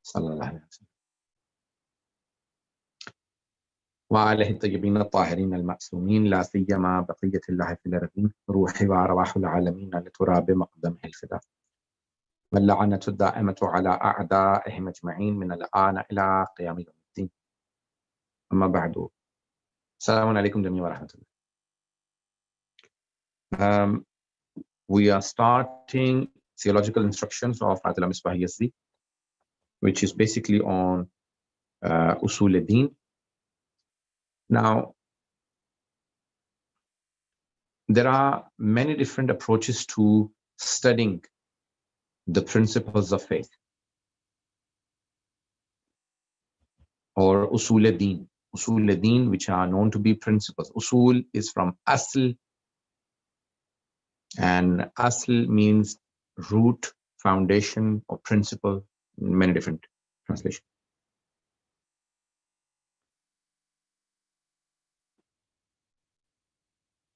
sallallahu alaihi wasallam. وعليه الطيبين الطاهرين المعصومين لا سيما بقية الله في الأرضين روحي وأرواح العالمين لتراب مقدمه الفداء واللعنة الدائمة على أعدائهم أجمعين من الآن إلى قيام يوم الدين. أما بعد السلام عليكم جميعا ورحمة الله. We are starting theological instructions of Adil Misbah Yazdi, which is basically on Usul al-Din. Now, there are many different approaches to studying the principles of faith, or Usul al-Din. Usul al-Din, which are known to be principles. Usul is from Asl, and Asl means root, foundation, or principle, many different translations.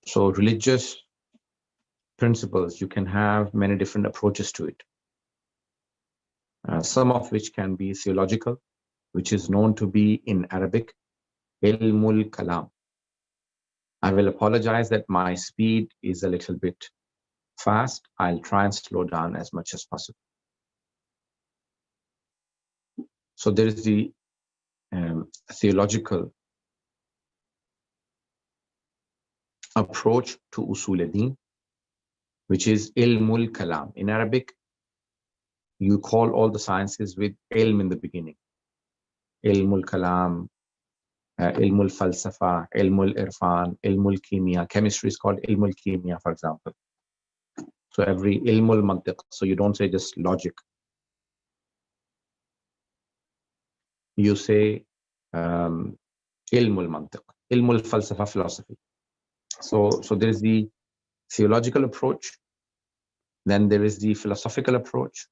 So religious principles, you can have many different approaches to it. Some of which can be theological, which is known to be in Arabic, ilmul kalam. I will apologize that my speed is a little bit fast. I'll try and slow down as much as possible. So there is the theological approach to Usul al-Din, which is ilmul kalam. In Arabic, you call all the sciences with ilm in the beginning. Ilmul kalam, ilmul falsafa, ilmul irfan, ilmul kimia. Chemistry is called ilmul kimia, for example. So every ilmul mantiq. So you don't say just logic. You say ilmul mantiq, ilmul falsafa, philosophy. So there is the theological approach, then there is the philosophical approach,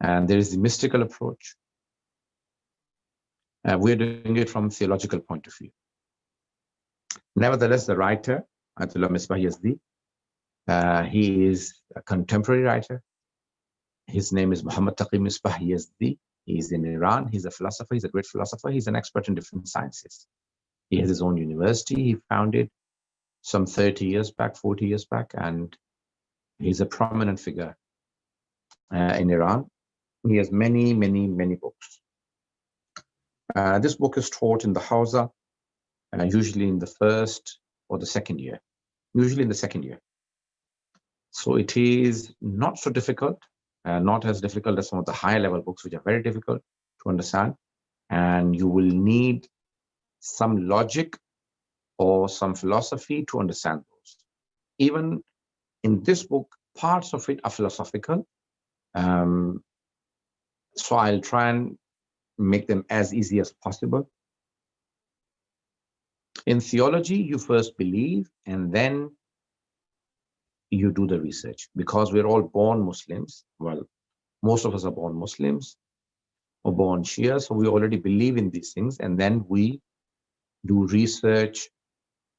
and there is the mystical approach. We're doing it from a theological point of view. Nevertheless, the writer, Ayatollah Misbah Yazdi, he is a contemporary writer. His name is Muhammad Taqi Misbah Yazdi. He's in Iran. He's a philosopher. He's a great philosopher. He's an expert in different sciences. He has his own university. He founded some 30 years back, 40 years back, and he's a prominent figure in Iran. He has many, many, many books. This book is taught in the Hausa, usually in the first or the second year, usually in the second year. So it is not so difficult, not as difficult as some of the higher level books, which are very difficult to understand. And you will need some logic or some philosophy to understand those. Even in this book, parts of it are philosophical. So I'll try and make them as easy as possible. In theology, you first believe and then you do the research, because we're all born Muslims. Well, most of us are born Muslims or born Shia, so we already believe in these things, and then we do research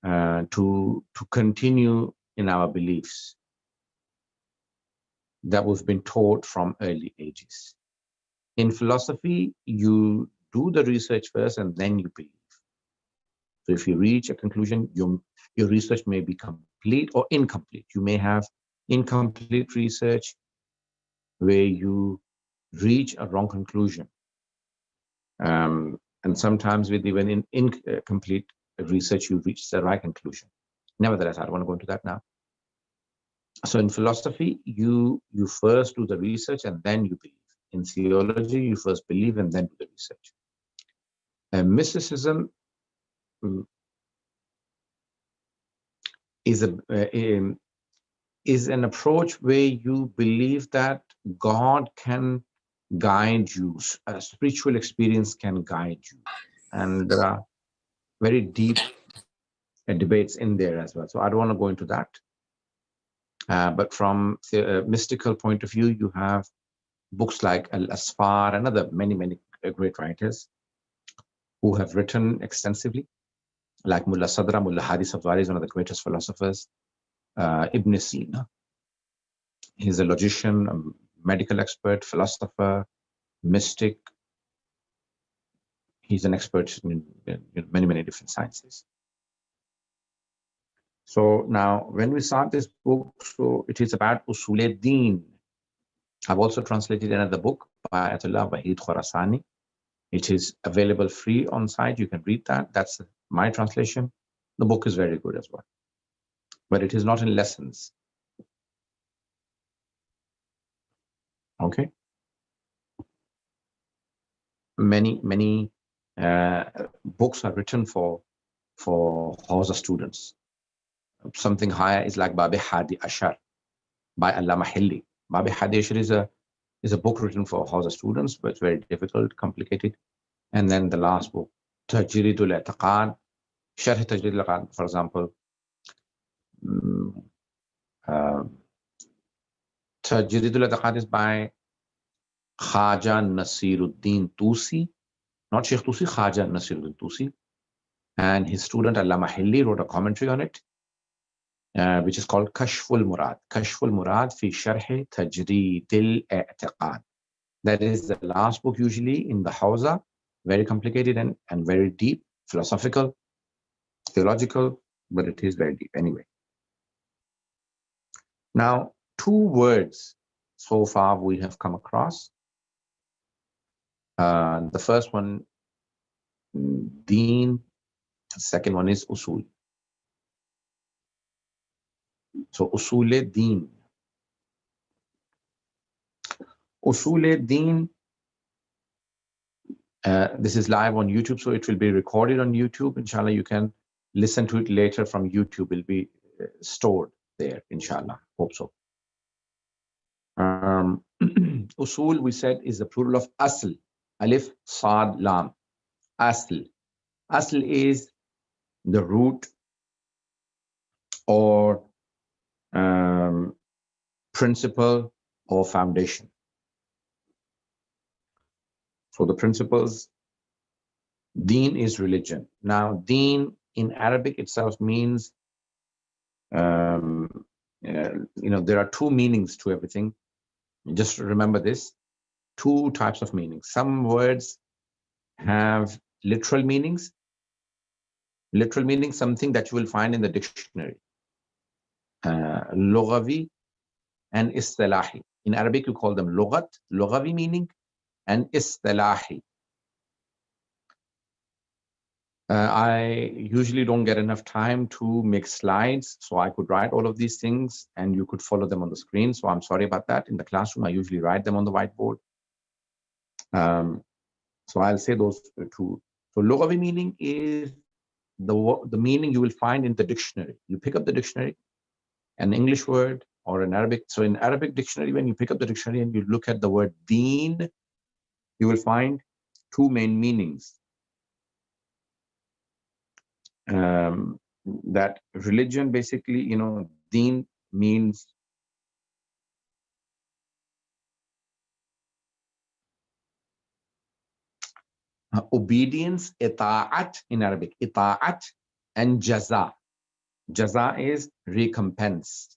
to continue in our beliefs that we've been taught from early ages. In philosophy, you do the research first and then you believe. So if you reach a conclusion, your research may be complete or incomplete. You may have incomplete research where you reach a wrong conclusion. And sometimes with even incomplete research, you reach the right conclusion. Nevertheless, I don't want to go into that now. So in philosophy, you first do the research and then you believe. In theology, you first believe and then do the research. Mysticism is an approach where you believe that God can guide you, a spiritual experience can guide you. And there are very deep debates in there as well. So I don't want to go into that. But from the mystical point of view, you have books like Al-Asfar and other many, many great writers who have written extensively, like Mullah Sadra. Mullah Hadi Safdari is one of the greatest philosophers. Ibn Sina, he's a logician, medical expert, philosopher, mystic. He's an expert in many, many different sciences. So now when we start this book, so it is about Usul-e-Din. I've also translated another book by Ayatollah Wahid Khorasani. It is available free on site. You can read that. That's my translation. The book is very good as well, but it is not in lessons. Okay. Many books are written for Hausa students. Something higher is like Babi Hadi Ashar by Allama Hilli. Babi Hadi Ashar is a book written for Hausa students, but it's very difficult, complicated. And then the last book, Tajridul I'tiqad, Sharh Tajridul I'tiqad, for example. Tajridul I'tiqad is by Khaja Nasiruddin Tusi, not Sheikh Tusi, Khaja Nasiruddin Tusi. And his student Allama Hilli wrote a commentary on it, which is called Kashful Murad. Kashful Murad fi Sharh Tajridil I'tiqad. That is the last book usually in the Hausa, very complicated and very deep, philosophical, theological, but it is very deep anyway. Now, 2 words so far we have come across. The first one, Deen. The second one is Usul. So Usul-e-Din. Usul-e-Din, this is live on YouTube, so it will be recorded on YouTube. Inshallah, you can listen to it later from YouTube. It will be stored there, inshallah. Hope so. Usul, we said, is the plural of Asl. Alif, Sad, Lam. Asl. Asl is the root or principle or foundation. So the principles, Deen is religion. Now, Deen in Arabic itself means, there are 2 meanings to everything. Just remember this, 2 types of meanings. Some words have literal meanings. Literal meaning, something that you will find in the dictionary. Lughavi and Istilahi. In Arabic, you call them Lughat, Lughavi meaning, and Istilahi. I usually don't get enough time to make slides, so I could write all of these things and you could follow them on the screen. So I'm sorry about that. In the classroom, I usually write them on the whiteboard. So I'll say those 2. So Lughavi meaning is the meaning you will find in the dictionary. You pick up the dictionary, an English word or an Arabic. So in Arabic dictionary, when you pick up the dictionary and you look at the word Deen, you will find 2 main meanings. That religion, basically, Deen means obedience, ita'at in Arabic, ita'at, and jaza. Jaza is recompense.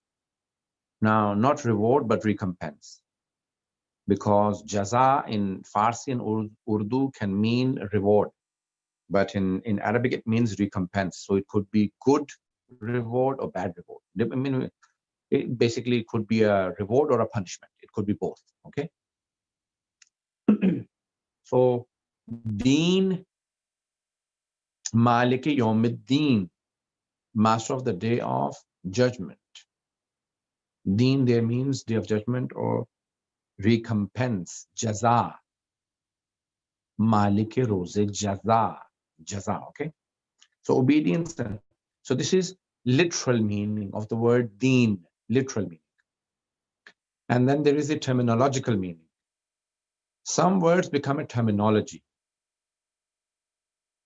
Now, not reward, but recompense. Because jaza in Farsi and Urdu can mean reward. But in Arabic, it means recompense. So it could be good reward or bad reward. I mean, it basically could be a reward or a punishment. It could be both. Okay. So, Deen, Maliki Yawmiddin, master of the day of judgment. Deen there means day of judgment or recompense, jaza. Maliki Roze jaza. Jaza, okay? So obedience. So this is literal meaning of the word Deen, literal meaning. And then there is a terminological meaning. Some words become a terminology.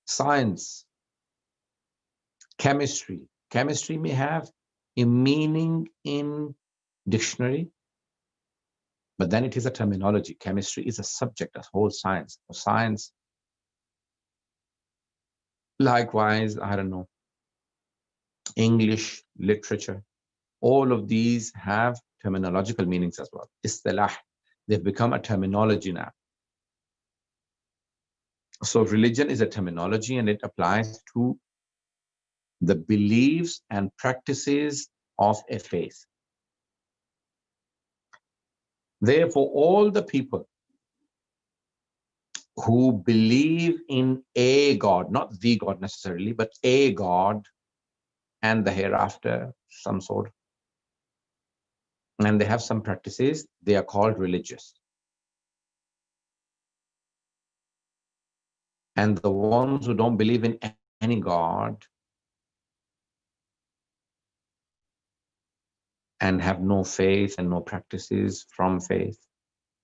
Science, chemistry. Chemistry may have a meaning in dictionary, but then it is a terminology. Chemistry is a subject, a whole science. Science, likewise, I don't know, English, literature, all of these have terminological meanings as well. Istilah. They've become a terminology now. So religion is a terminology, and it applies to the beliefs and practices of a faith. Therefore, all the people who believe in a God, not the God necessarily, but a God and the hereafter, some sort, and they have some practices, they are called religious. And the ones who don't believe in any God and have no faith and no practices from faith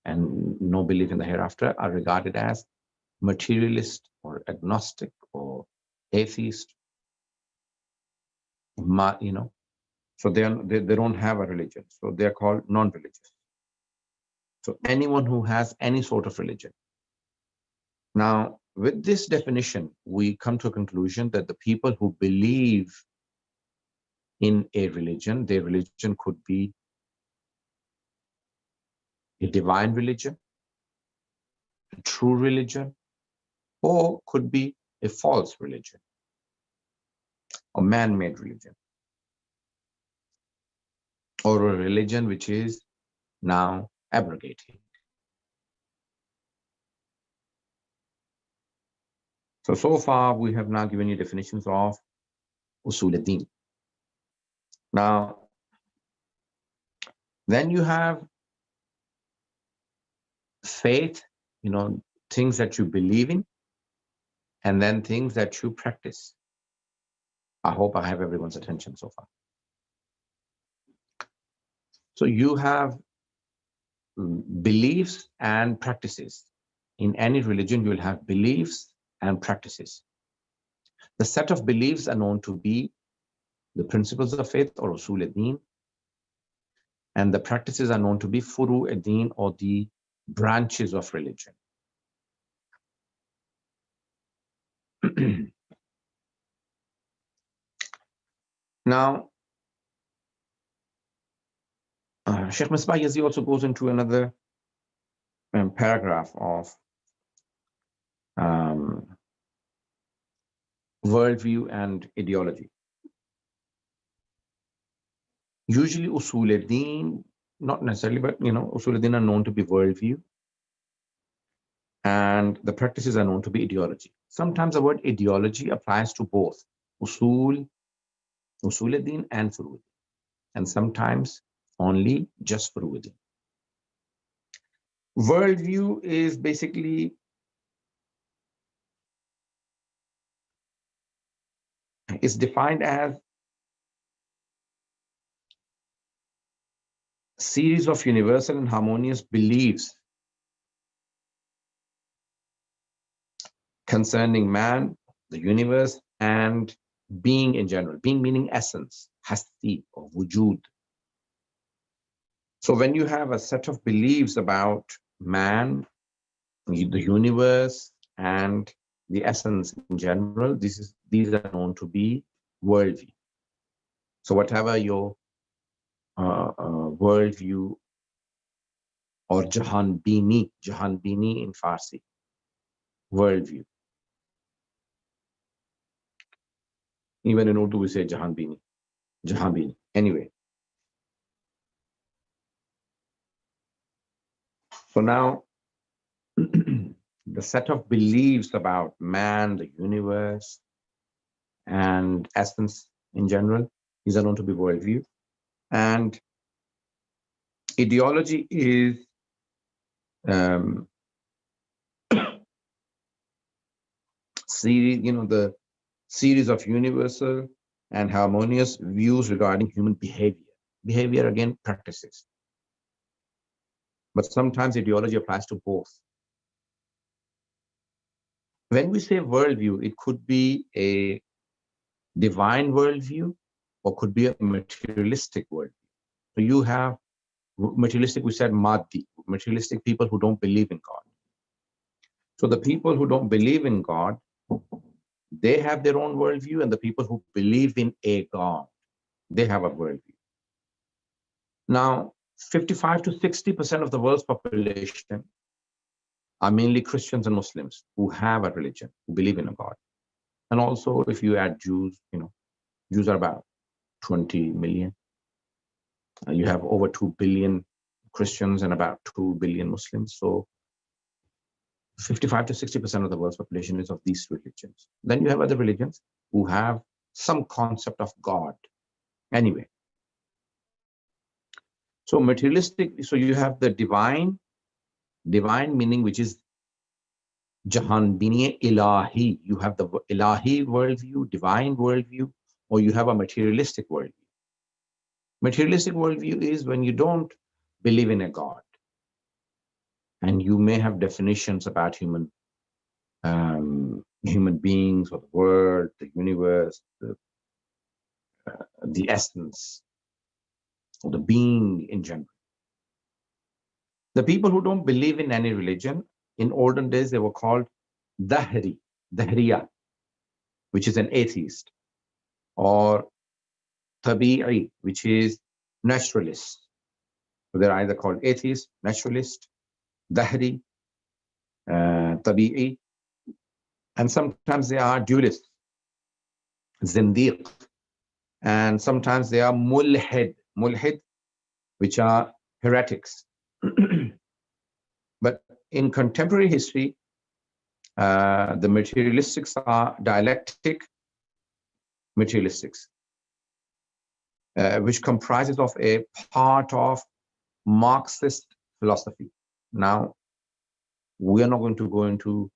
and no belief in the hereafter are regarded as materialist or agnostic or atheist, so they don't have a religion, so they're called non-religious. So anyone who has any sort of religion. Now, with this definition, we come to a conclusion that the people who believe in a religion, their religion could be a divine religion, a true religion, or could be a false religion, a man-made religion, or a religion which is now abrogated. So far, we have now given you definitions of usul ad-din. Now, then you have faith, things that you believe in, and then things that you practice. I hope I have everyone's attention so far. So you have beliefs and practices. In any religion, you will have beliefs and practices. The set of beliefs are known to be the principles of faith or usul ad-din, and the practices are known to be furu ad-din or the branches of religion. Now, Sheikh Misbah Yazdi also goes into another paragraph of worldview and ideology. Usually usul ad-din, not necessarily, but usul ad-din are known to be worldview, and the practices are known to be ideology. Sometimes the word ideology applies to both usul ad-din and furu, and sometimes only just furu ad-din. Worldview is basically defined as series of universal and harmonious beliefs concerning man, the universe, and being in general. Being meaning essence, hasti or wujud. So when you have a set of beliefs about man, the universe, and the essence in general, these are known to be worldview. So whatever your worldview or jahan bini in Farsi, worldview. Even in Urdu we say jahan bini. Anyway. So now the set of beliefs about man, the universe, and essence in general, these are known to be worldview. And ideology is the series of universal and harmonious views regarding human behavior. Behavior, again, practices. But sometimes ideology applies to both. When we say worldview, it could be a divine worldview or could be a materialistic worldview. So you have materialistic, we said maddi, materialistic people who don't believe in God. So the people who don't believe in God, they have their own worldview, and the people who believe in a God, they have a worldview. Now, 55 to 60% of the world's population are mainly Christians and Muslims who have a religion, who believe in a God. And also, if you add Jews, Jews are about 20 million. You have over 2 billion Christians and about 2 billion Muslims. So 55 to 60% of the world's population is of these religions. Then you have other religions who have some concept of God. Anyway, so materialistic, so you have the divine meaning, which is Jahan Biniye Ilahi. You have the Ilahi worldview, divine worldview, or you have a materialistic worldview. Materialistic worldview is when you don't believe in a God, and you may have definitions about human beings or the world, the universe, the essence, or the being in general. The people who don't believe in any religion, in olden days, they were called Dahriya, which is an atheist, or Tabi'i, which is naturalist. So they're either called atheist, naturalist, Dahri, Tabi'i, and sometimes they are dualists, Zindiq, and sometimes they are Mulhid, which are heretics. But in contemporary history, the materialistics are dialectic materialistics, which comprises of a part of Marxist philosophy. Now, we are not going to go into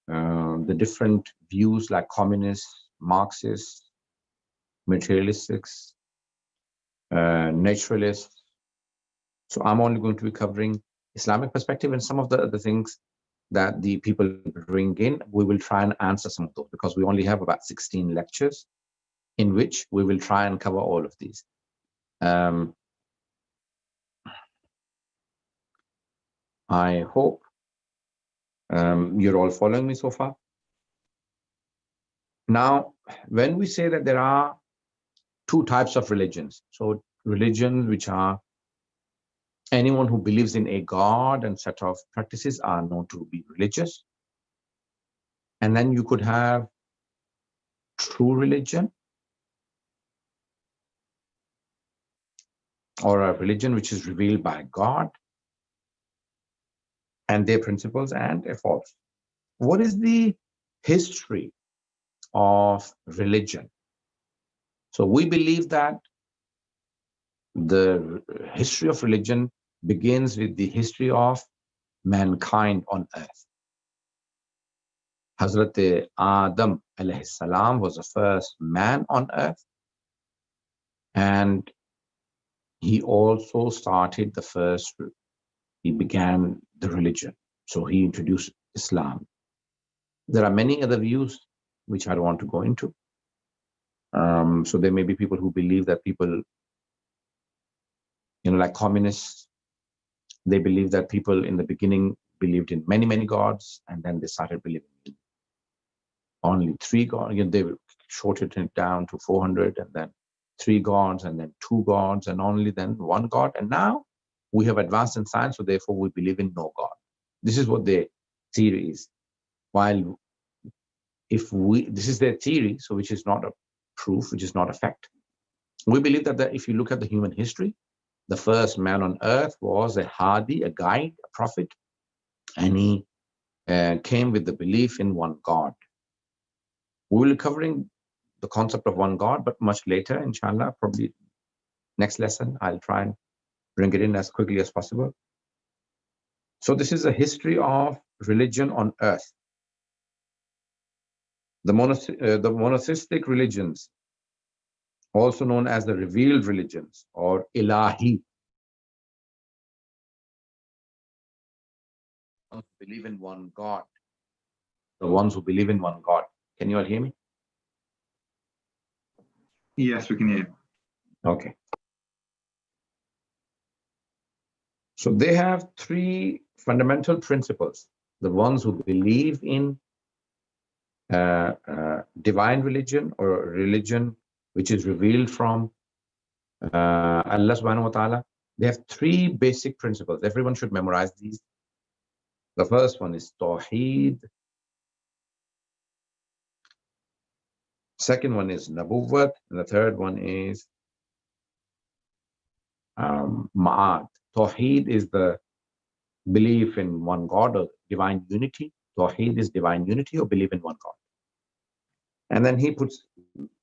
the different views like communist, Marxist, materialistics, naturalists. So I'm only going to be covering Islamic perspective, and some of the other things that the people bring in, we will try and answer some of those, because we only have about 16 lectures in which we will try and cover all of these. I hope you're all following me so far. Now, when we say that there are two types of religions, so religions which are anyone who believes in a God and set of practices are known to be religious. And then you could have true religion, or a religion which is revealed by God and their principles, and a false. What is the history of religion? So we believe that the history of religion begins with the history of mankind on earth. Hazrat Adam alayhi salam was the first man on earth, and he also started the first, he began the religion. So he introduced Islam. There are many other views which I don't want to go into. So there may be people who believe that people, like communists, they believe that people in the beginning believed in many, many gods, and then they started believing in only 3 gods. They shorted it down to 400, and then 3 gods, and then 2 gods, and only then 1 God. And now we have advanced in science, so therefore we believe in no God. This is what their theory is. While this is their theory, so which is not a proof, which is not a fact. We believe that if you look at the human history, the first man on earth was a hadi, a guide, a prophet, and he came with the belief in one God. We will be covering the concept of one God, but much later, inshallah, probably next lesson, I'll try and bring it in as quickly as possible. So this is a history of religion on earth. The monotheistic religions, also known as the revealed religions, or Ilahi, believe in one God. The ones who believe in one God. Can you all hear me? Yes, we can hear you. Okay. So they have 3 fundamental principles. The ones who believe in divine religion, or religion which is revealed from Allah subhanahu wa ta'ala, They have three basic principles. Everyone should memorize these. The first one is Tawheed. Second one is Nabuwwat. And the third one is Ma'ad. Tawheed is the belief in one God or divine unity. Tawheed is divine unity or belief in one God. And then he puts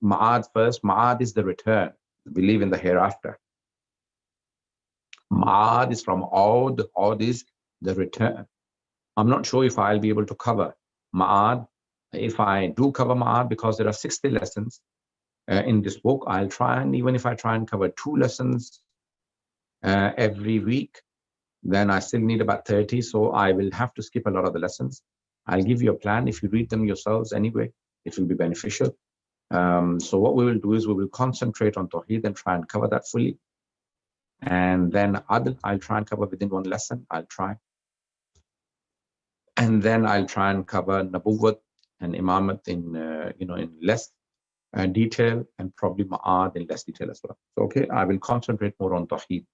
Ma'ad first. Ma'ad is the return, believe in the hereafter. Ma'ad is from Aud. Aud is the return. I'm not sure if I'll be able to cover Ma'ad. If I do cover Ma'ad, because there are 60 lessons in this book, I'll try, and even if I try and cover 2 lessons every week, then I still need about 30. So I will have to skip a lot of the lessons. I'll give you a plan. If you read them yourselves anyway, it will be beneficial. So what we will do is we will concentrate on Tawheed and try and cover that fully. And then Adl, I'll try and cover within 1 lesson. I'll try. And then I'll try and cover Nabuwwat and Imamat in in less detail, and probably Ma'ad in less detail as well. So, okay, I will concentrate more on Tawheed.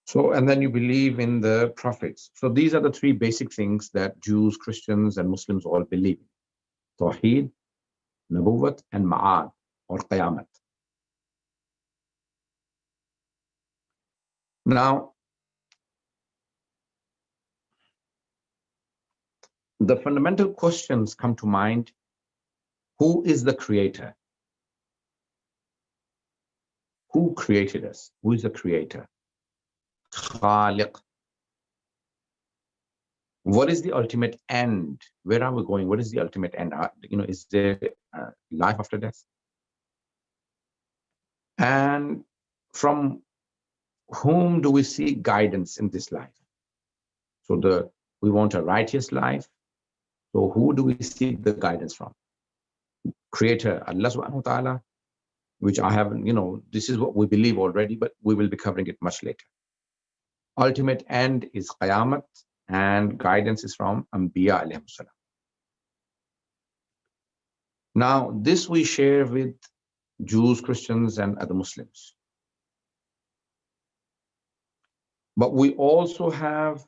So, and then you believe in the prophets. So these are the 3 basic things that Jews, Christians, and Muslims all believe in. Tawheed, Nabuwwat, and Ma'ad, or Qiyamat. Now, the fundamental questions come to mind. Who is the creator? Who created us? Who is the creator? Khaliq. What is the ultimate end? Where are we going? What is the ultimate end? Is there life after death? And from whom do we seek guidance in this life? So we want a righteous life. So who do we seek the guidance from? Creator, Allah subhanahu wa ta'ala, which I haven't, this is what we believe already, but we will be covering it much later. Ultimate end is Qayamat, and guidance is from Anbiya alayhim salam. Now, this we share with Jews, Christians, and other Muslims. But we also have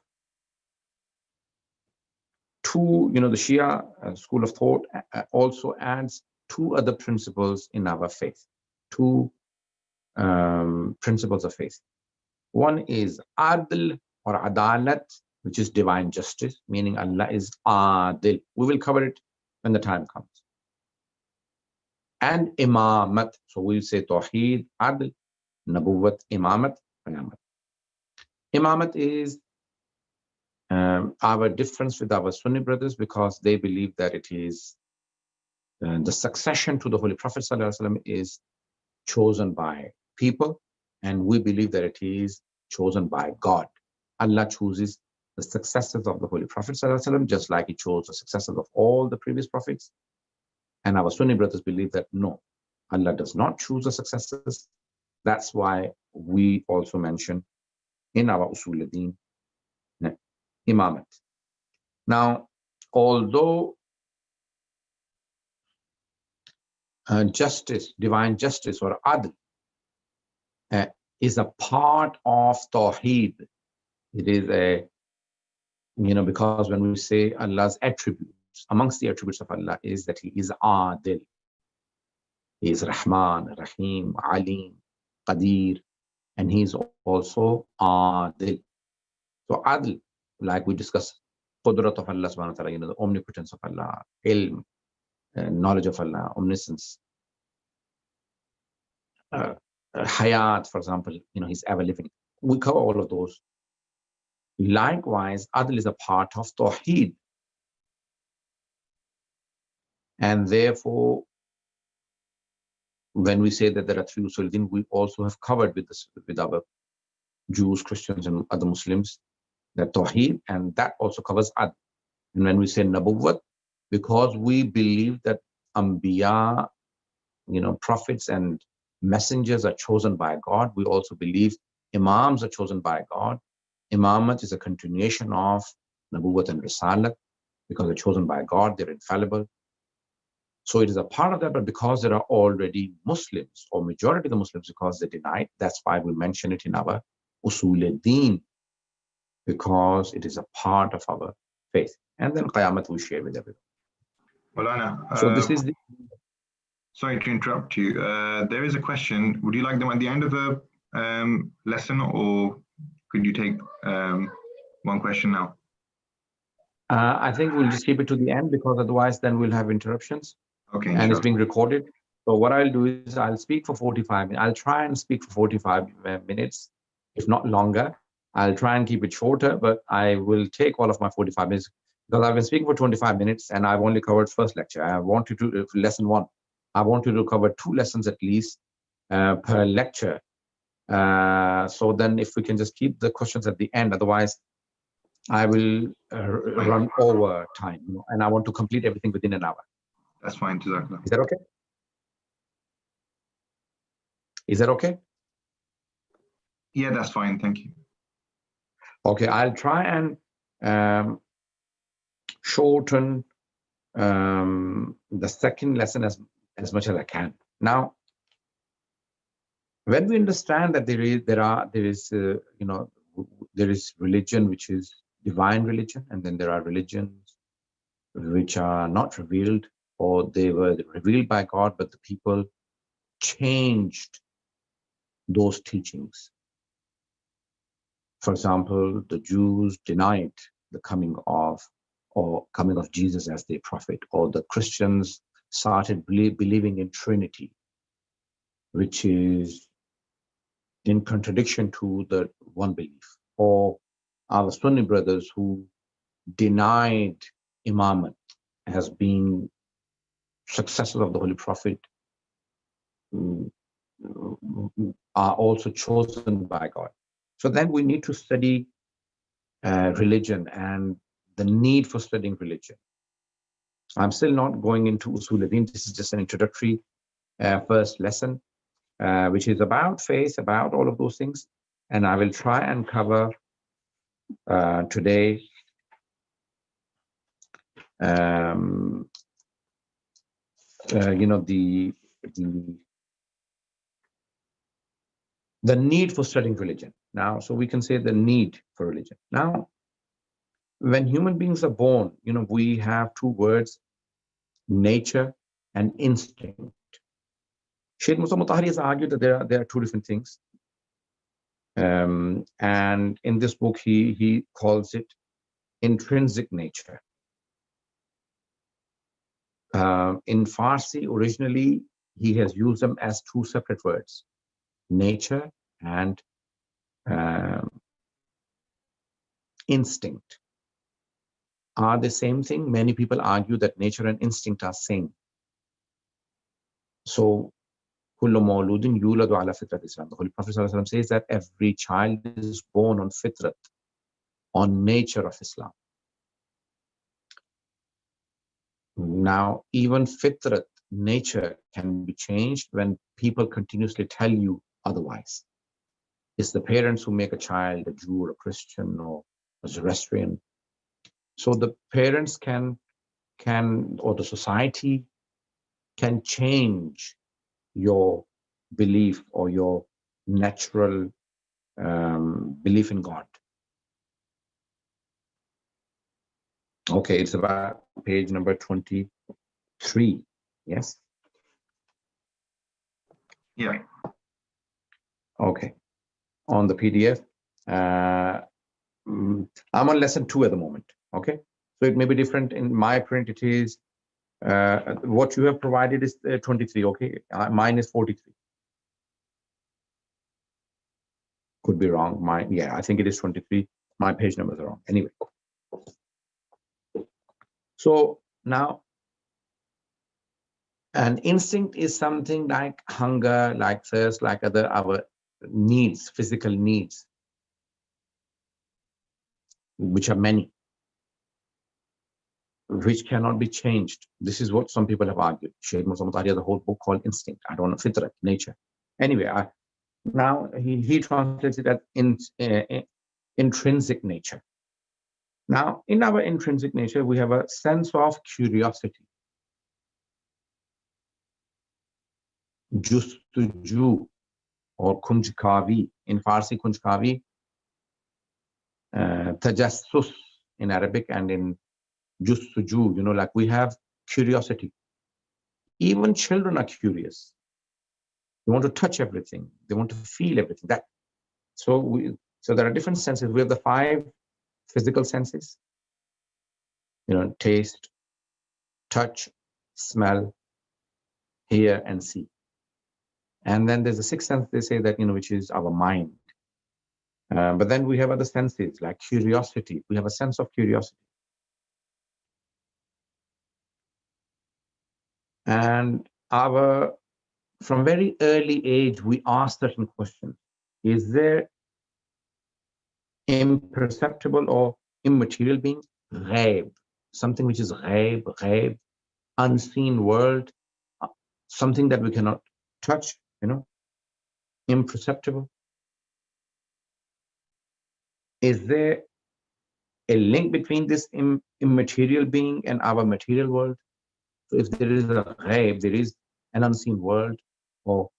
2, the Shia school of thought also adds 2 other principles in our faith, 2 principles of faith. One is Adl or Adalat, which is divine justice, meaning Allah is Adil. We will cover it when the time comes. And Imamat, so we'll say Tawheed, Adl, Nabuwwat, Imamat, Qiyamat. Imamat is our difference with our Sunni brothers, because they believe that it is the succession to the Holy Prophet ﷺ is chosen by people, and we believe that it is chosen by God. Allah chooses the successors of the Holy Prophet ﷺ, just like He chose the successors of all the previous prophets. And our Sunni brothers believe that no, Allah does not choose the successors. That's why we also mention in our Usul al-Din Imamat. Now, although justice, divine justice or Adl is a part of Tawheed, it is because when we say Allah's attributes, amongst the attributes of Allah is that He is Adil. He is Rahman, Rahim, Alim, Qadir, and He is also Adil. So Adl, like we discussed, Qudrat of Allah subhanahu wa ta'ala, the omnipotence of Allah, ilm, knowledge of Allah, omniscience, Hayat, for example, He's ever living. We cover all of those. Likewise, Adl is a part of Tawheed. And therefore, when we say that there are 3 Usul al-Din, we also have covered with our Jews, Christians, and other Muslims that Tawheed, and that also covers Adl. And when we say Nabuwwat, because we believe that Anbiya, prophets and messengers are chosen by God, we also believe Imams are chosen by God. Imamat is a continuation of Nabuwwat and Risalat, because they're chosen by God, they're infallible. So it is a part of that, but because there are already Muslims, or majority of the Muslims, because they deny it, that's why we mention it in our Usul-e-Din, because it is a part of our faith. And then Qayamat we share with everyone. Maulana, So this is the... Sorry to interrupt you. There is a question. Would you like them at the end of the lesson, or could you take one question now? I think we'll just keep it to the end, because otherwise then we'll have interruptions. Okay. And it's being recorded. So what I'll do is I'll speak for 45 minutes. I'll try and speak for 45 minutes, if not longer. I'll try and keep it shorter, but I will take all of my 45 minutes, because I've been speaking for 25 minutes and I've only covered first lecture. I want you to, lesson 1, I want you to cover 2 lessons at least per lecture. So then if we can just keep the questions at the end, otherwise I will run over time, and I want to complete everything within an hour. That's fine, Jazakallah. Is that okay? Is that okay? Yeah, that's fine. Thank you. Okay, I'll try and shorten the second lesson as much as I can. Now, when we understand that there is religion which is divine religion, and then there are religions which are not revealed, or they were revealed by God, but the people changed those teachings. For example, the Jews denied the coming of Jesus as their prophet, or the Christians started believing in Trinity, which is in contradiction to the one belief, or our Sunni brothers who denied imamate as being successors of the Holy Prophet, are also chosen by God. So then we need to study religion and the need for studying religion. I'm still not going into Usul-e-Din. This is just an introductory first lesson, which is about faith, about all of those things. And I will try and cover today the need for studying religion. Now, so we can say the need for religion. Now, when human beings are born, we have 2 words, nature and instinct. Shaykh Musa Mutahari has argued that there are 2 different things. And in this book, he calls it intrinsic nature. In Farsi, originally, he has used them as 2 separate words, nature and instinct. Are the same thing? Many people argue that nature and instinct are same. So, kullu mawludin yuladu ala fitrat Islam. The Holy Prophet ﷺ says that every child is born on fitrat, on nature of Islam. Now, even fitrat, nature, can be changed when people continuously tell you otherwise. It's the parents who make a child a Jew or a Christian or a Zoroastrian. So the parents can, or the society can change your belief or your natural belief in God. Okay, it's about page number 23. Yes? Yeah. Okay. On the PDF, I'm on lesson 2 at the moment. Okay, so it may be different. In my print, it is what you have provided is 23. Okay, mine is 43. Could be wrong. I think it is 23. My page numbers are wrong. Anyway, so now, an instinct is something like hunger, like thirst, like our needs, physical needs, which are many, which cannot be changed. This is what some people have argued. Shaykh Musa Mutahari has a whole book called Instinct. I don't know, fitrat, nature. Anyway, now he translates it as intrinsic nature. Now, in our intrinsic nature, we have a sense of curiosity. Justuju or Kunjkavi. In Farsi, Kunjkavi, Tajassus in Arabic, and in Justuju, like we have curiosity. Even children are curious. They want to touch everything. They want to feel everything. So there are different senses. We have the 5 physical senses, taste, touch, smell, hear, and see. And then there's a 6th sense, they say that, which is our mind. But then we have other senses like curiosity. We have a sense of curiosity. And from very early age, we ask certain questions. Is there imperceptible or immaterial beings? Ghaib, something which is ghaib, unseen world, something that we cannot touch, imperceptible. Is there a link between this immaterial being and our material world? So if there is a ghaib, there is an unseen world or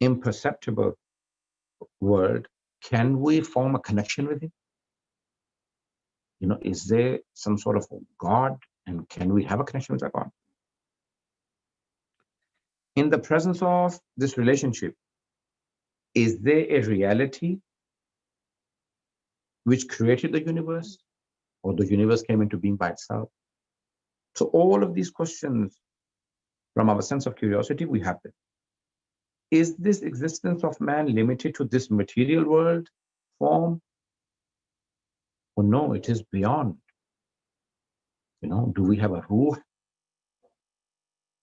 imperceptible world, can we form a connection with it? Is there some sort of God, and can we have a connection with that God? In the presence of this relationship, is there a reality which created the universe, or the universe came into being by itself? So all of these questions, from our sense of curiosity, we have them. Is this existence of man limited to this material world form? Or no, it is beyond. Do we have a ruh?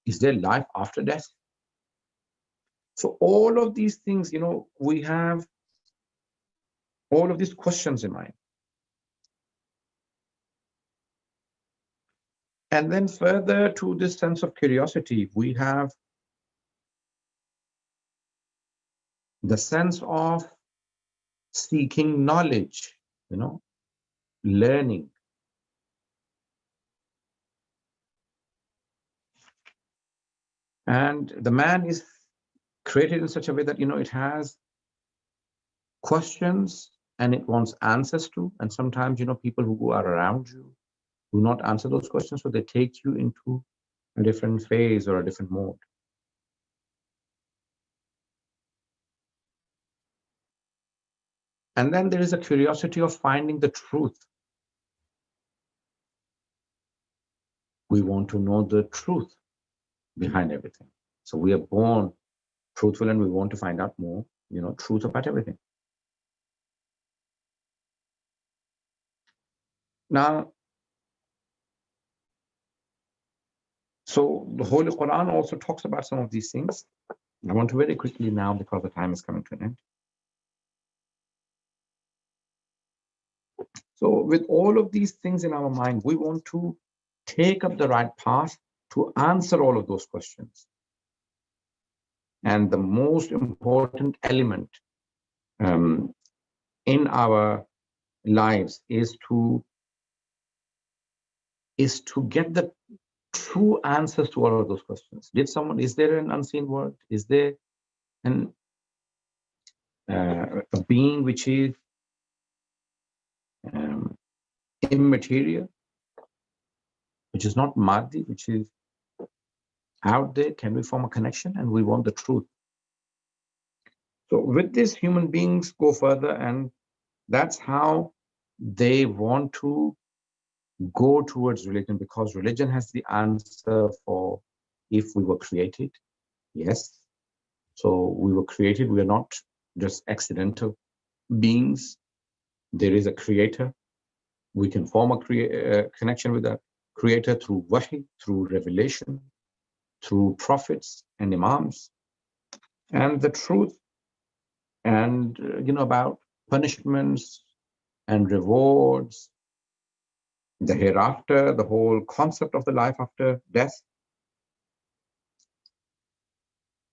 Is there life after death? So all of these things, we have all of these questions in mind. And then further to this sense of curiosity, we have the sense of seeking knowledge, learning. And the man is created in such a way that, it has questions and it wants answers to. And sometimes, people who are around you do not answer those questions, so they take you into a different phase or a different mode. And then there is a curiosity of finding the truth. We want to know the truth behind everything. So we are born truthful, and we want to find out more, truth about everything. Now, so the Holy Quran also talks about some of these things. I want to very quickly now, because the time is coming to an end. So with all of these things in our mind, we want to take up the right path to answer all of those questions. And the most important element in our lives is to get the true answers to all of those questions. Is there an unseen world? Is there a being which is immaterial, which is not maddi, which is out there? Can we form a connection? And we want the truth. So with this, human beings go further, and that's how they want to go towards religion, because religion has the answer for if we were created. Yes. So we were created. We are not just accidental beings. There is a creator. We can form a connection with that creator through wahi, through revelation, through prophets and imams. And the truth and, about punishments and rewards, the hereafter, the whole concept of the life after death.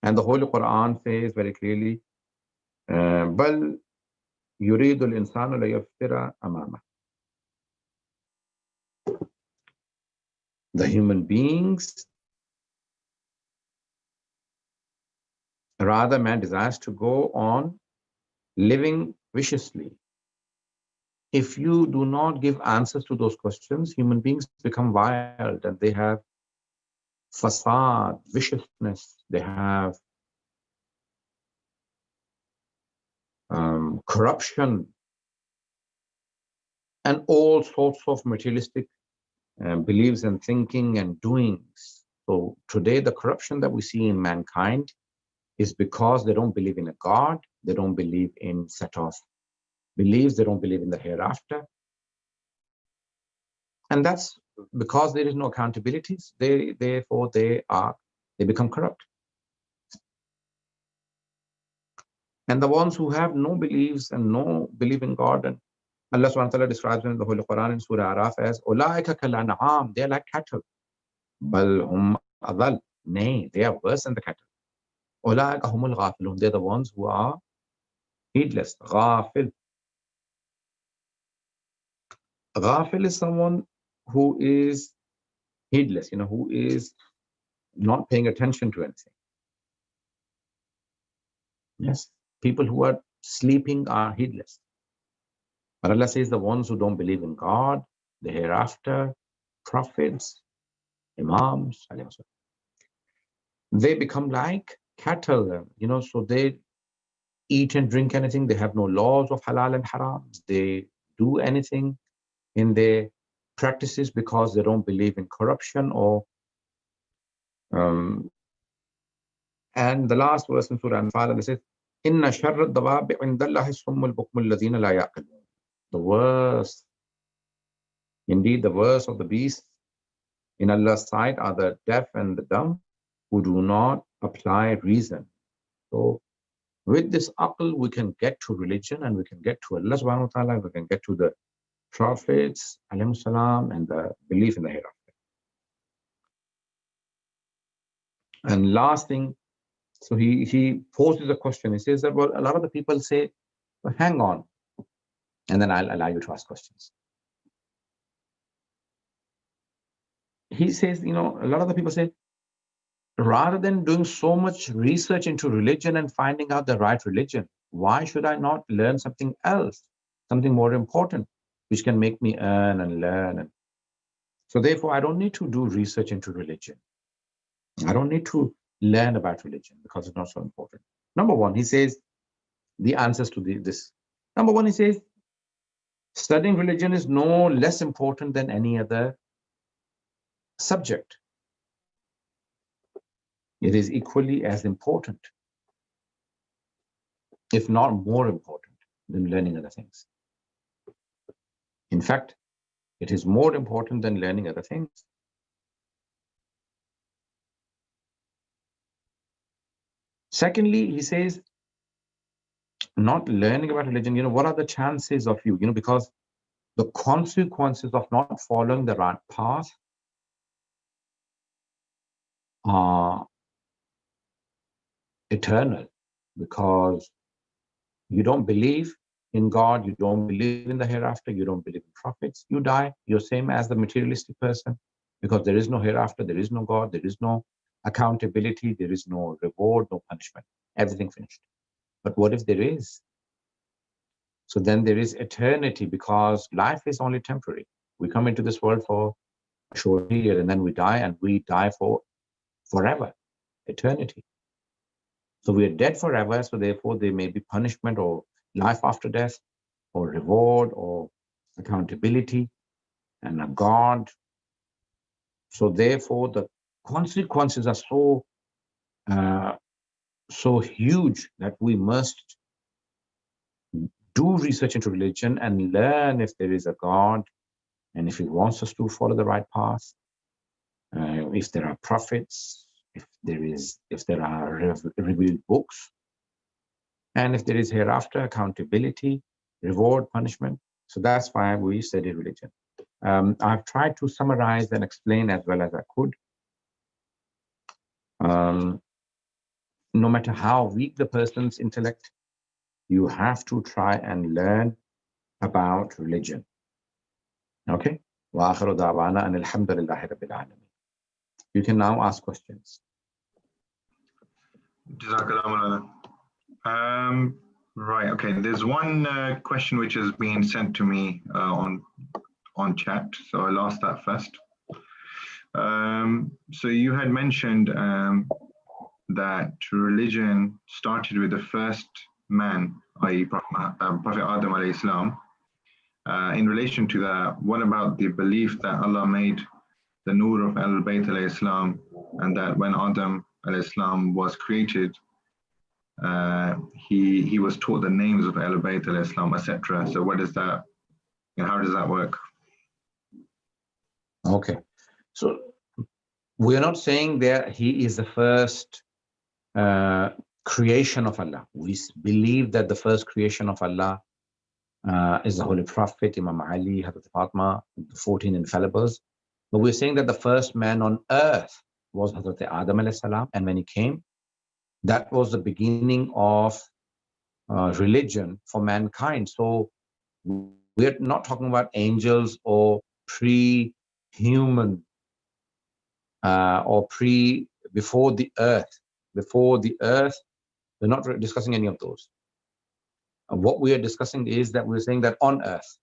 And the Holy Quran says very clearly, بَلْ يُرِيدُ الْإِنسَانُ لَيَفْتِرَ أَمَامَهُ. The human beings Rather, man desires to go on living viciously. If you do not give answers to those questions, human beings become wild and they have facade, viciousness, they have corruption, and all sorts of materialistic beliefs and thinking and doings. So today, the corruption that we see in mankind is because they don't believe in a God, they don't believe in set of beliefs, they don't believe in the hereafter. And that's because there is no accountability, therefore they become corrupt. And the ones who have no beliefs and no belief in God, and Allah subhanahu wa ta'ala describes them in the Holy Quran in Surah Araf as Ulaika kal an'am, they're like cattle. Bal hum adal, nay, they are worse than the cattle. Ulaika humul ghafilun, they're the ones who are heedless. Ghafil. Ghafil is someone who is heedless, who is not paying attention to anything. Yes, people who are sleeping are heedless. But Allah says the ones who don't believe in God, the hereafter, prophets, imams, they become like cattle, so they eat and drink anything. They have no laws of halal and haram. They do anything in their practices because they don't believe in corruption or and the last verse in Surah Anfal, it says, Inna sharra dawabi indallahi summul bukmul ladina la yaqilun. The worst, indeed the worst of the beasts in Allah's sight are the deaf and the dumb who do not apply reason. So with this aql, we can get to religion and we can get to Allah subhanahu wa ta'ala, we can get to the prophets, alayhi salam, and the belief in the hereafter. And last thing, so he poses a question. He says that, well, a lot of the people say, well, hang on, and then I'll allow you to ask questions. He says, a lot of the people say, rather than doing so much research into religion and finding out the right religion, why should I not learn something else, something more important, which can make me earn and learn? And so therefore, I don't need to do research into religion. I don't need to learn about religion because it's not so important. Number one, he says, the answers to this. Number one, he says, studying religion is no less important than any other subject. It is equally as important, if not more important, than learning other things. In fact, it is more important than learning other things. Secondly, he says, not learning about religion, what are the chances of you, because the consequences of not following the right path are eternal, because you don't believe in God, you don't believe in the hereafter, you don't believe in prophets, you die, you're same as the materialistic person, because there is no hereafter, there is no God, there is no accountability, there is no reward, no punishment, everything finished. But what if there is? So then there is eternity, because life is only temporary. We come into this world for a short period and then we die, and we die for forever, eternity. So we are dead forever, so therefore there may be punishment or life after death, or reward, or accountability, and a God. So therefore the consequences are so huge that we must do research into religion and learn if there is a God, and if he wants us to follow the right path, if there are prophets, if there are revealed books, and if there is hereafter accountability, reward, punishment. So that's why we study religion. I've tried to summarize and explain as well as I could. No matter how weak the person's intellect, you have to try and learn about religion. Okay? وآخر دعوانا أن الحمد لله رب العالمين. You can now ask questions. Jazakallah. Right. Okay. There's one question which has been sent to me on chat, so I'll ask that first. So you had mentioned that religion started with the first man, i.e. Prophet Adam alayhi salam. In relation to that, what about the belief that Allah made the Nur of Al-Bayt alayhi salam, and that when Adam alayhi salam was created, he was taught the names of Al-Bayt alayhi salam, etc. So what does that, how does that work? Okay, so we are not saying that he is the first creation of Allah. We believe that the first creation of Allah is the Holy Prophet, Imam Ali, Hazrat Fatima, the 14 infallibles. But we're saying that the first man on earth was Hazrat Adam alayhi salam, and when he came, that was the beginning of religion for mankind. So we're not talking about angels or pre-human or before the earth. Before the earth, we're not discussing any of those. What we are discussing is that we're saying that on earth,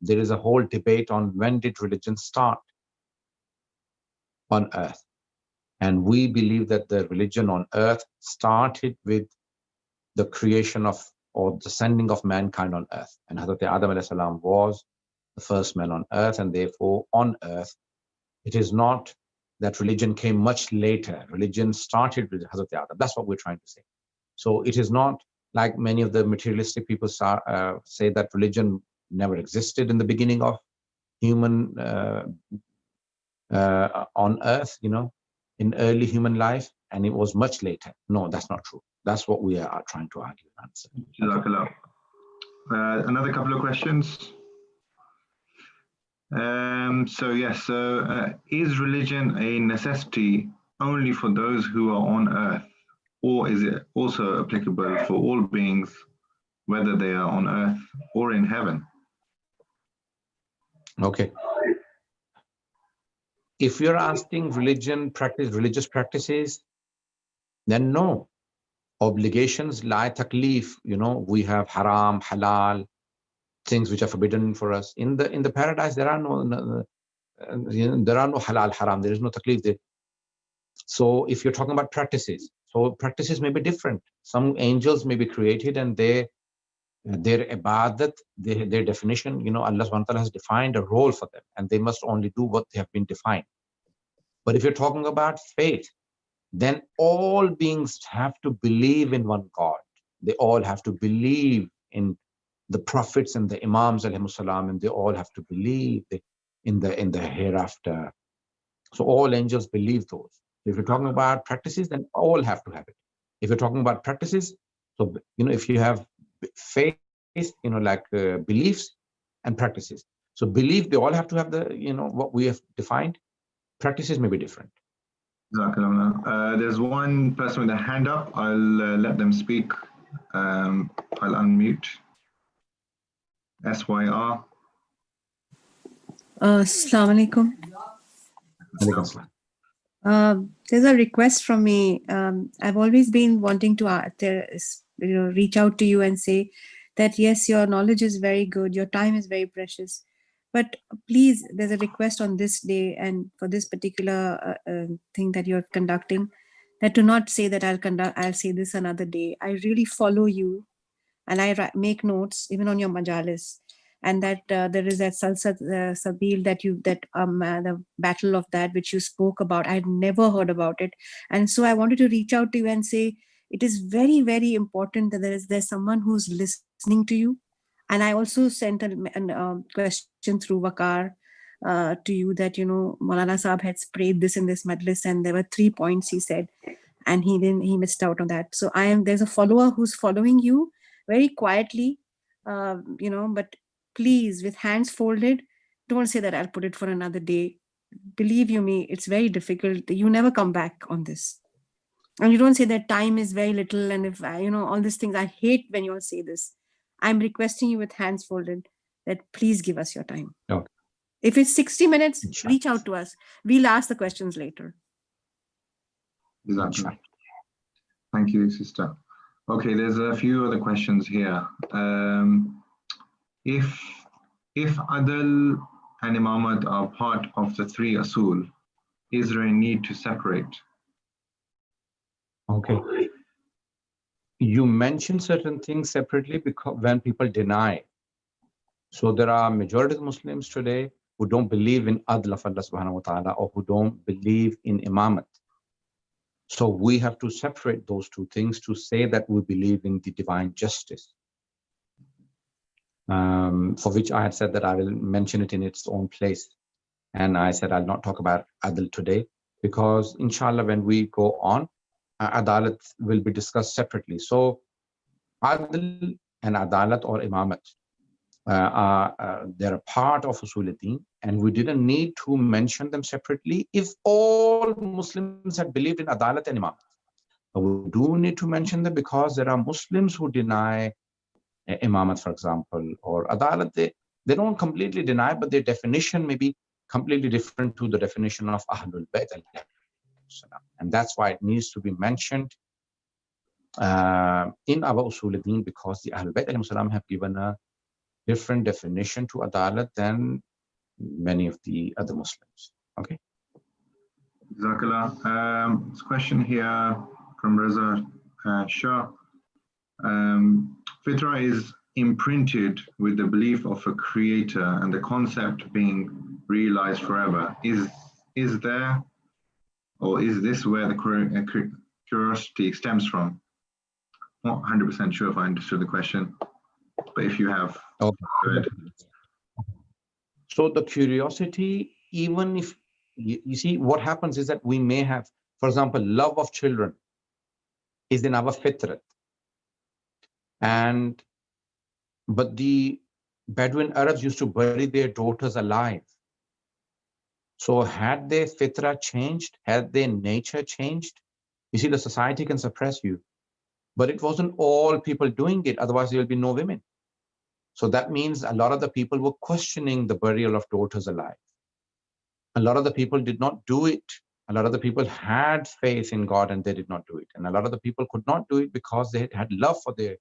there is a whole debate on when did religion start on earth. And we believe that the religion on earth started with the creation of, or the sending of mankind on earth. And Hazrat Adam alayhi salam was the first man on earth, and therefore on earth, it is not that religion came much later. Religion started with Hazrat Adam. That's what we're trying to say. So it is not like many of the materialistic people say that religion never existed in the beginning of human on earth, in early human life, and it was much later. No, that's not true. That's what we are trying to argue and answer. Okay. Another couple of questions. Is religion a necessity only for those who are on earth, or is it also applicable for all beings, whether they are on earth or in heaven? Okay. If you're asking religious practices, then no. Obligations lie taklif, we have haram, halal, things which are forbidden for us. In the paradise, there are no halal, haram, there is no taklif there. So if you're talking about practices, so practices may be different. Some angels may be created and their ibadat, their definition, Allah subhanahu wa ta'ala has defined a role for them, and they must only do what they have been defined. But if you're talking about faith, then all beings have to believe in one God. They all have to believe in the prophets and the imams alayhimus salam, and they all have to believe in the hereafter. So all angels believe those. If you're talking about practices, then all have to have it. If you're talking about practices, so if you have faith, like beliefs and practices. So belief, they all have to have the what we have defined. Practices may be different. There's one person with a hand up. I'll let them speak. I'll unmute. SYR. Assalamu alaikum. There's a request from me. I've always been wanting to reach out to you and say that yes, your knowledge is very good, your time is very precious, but please, there's a request on this day and for this particular thing that you're conducting, that do not say that I'll say this another day. I really follow you, and I make notes even on your majalis. And that there is that Sabil that the battle of that which you spoke about. I'd never heard about it, and so I wanted to reach out to you and say it is very, very important that there's someone who's listening to you. And I also sent a question through Waqar to you that Maulana Sahab had sprayed this in this majlis, and there were 3 points he said, and he missed out on that. So there's a follower who's following you very quietly, but please, with hands folded, don't say that I'll put it for another day. Believe you me, it's very difficult. You never come back on this. And you don't say that time is very little, and if all these things. I hate when you all say this. I'm requesting you with hands folded that please give us your time. Okay. If it's 60 minutes, reach out to us. We'll ask the questions later. Thank you, sister. Okay, there's a few other questions here. If Adl and Imamat are part of the three Asul, is there a need to separate? Okay. You mention certain things separately because when people deny. So there are majority of Muslims today who don't believe in Adl of Allah subhanahu wa ta'ala, or who don't believe in Imamat. So we have to separate those two things to say that we believe in the divine justice, for which I had said that I will mention it in its own place. And I said I'll not talk about Adl today, because inshallah when we go on, Adalat will be discussed separately. So Adl and Adalat or Imamat, they're a part of Usuluddin, and we didn't need to mention them separately if all Muslims had believed in Adalat and Imamat. But we do need to mention them because there are Muslims who deny Imamat, for example, or Adalat. They don't completely deny, but their definition may be completely different to the definition of Ahlul Bayt. And that's why it needs to be mentioned in our Usuluddin, because the Ahlul Bayt have given a different definition to Adalat than many of the other Muslims. Okay. Jazakallah. This question here from Raza Shah. Fitra is imprinted with the belief of a creator and the concept being realized forever. Is there, or is this where the curiosity stems from? Not 100% sure if I understood the question, but if you have, Okay. go ahead. So the curiosity, even if you see what happens is that we may have, for example, love of children is in our fitrat, but the Bedouin Arabs used to bury their daughters alive. So had their fitra changed, had their nature changed, you see, the society can suppress you, but it wasn't all people doing it. Otherwise, there will be no women. So that means a lot of the people were questioning the burial of daughters alive. A lot of the people did not do it. A lot of the people had faith in God and they did not do it. And a lot of the people could not do it because they had love for their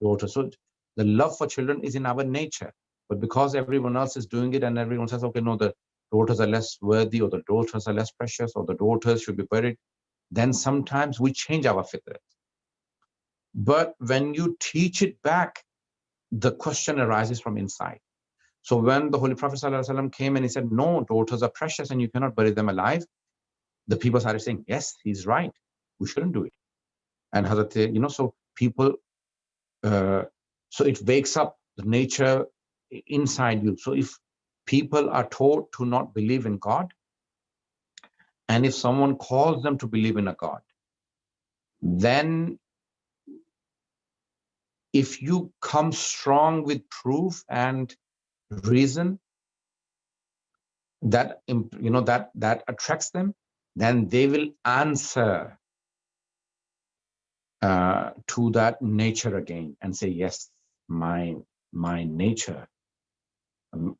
daughters. So the love for children is in our nature. But because everyone else is doing it and everyone says, okay, no, the daughters are less worthy, or the daughters are less precious, or the daughters should be buried, then sometimes we change our fitrat. But when you teach it back, the question arises from inside. So when the Holy Prophet ﷺ came and he said, no, daughters are precious and you cannot bury them alive, the people started saying, yes, he's right. We shouldn't do it. And Hazrat, so people, so it wakes up the nature inside you. So if people are taught to not believe in God, and if someone calls them to believe in a God, then if you come strong with proof and reason that that attracts them, then they will answer to that nature again and say, yes, my nature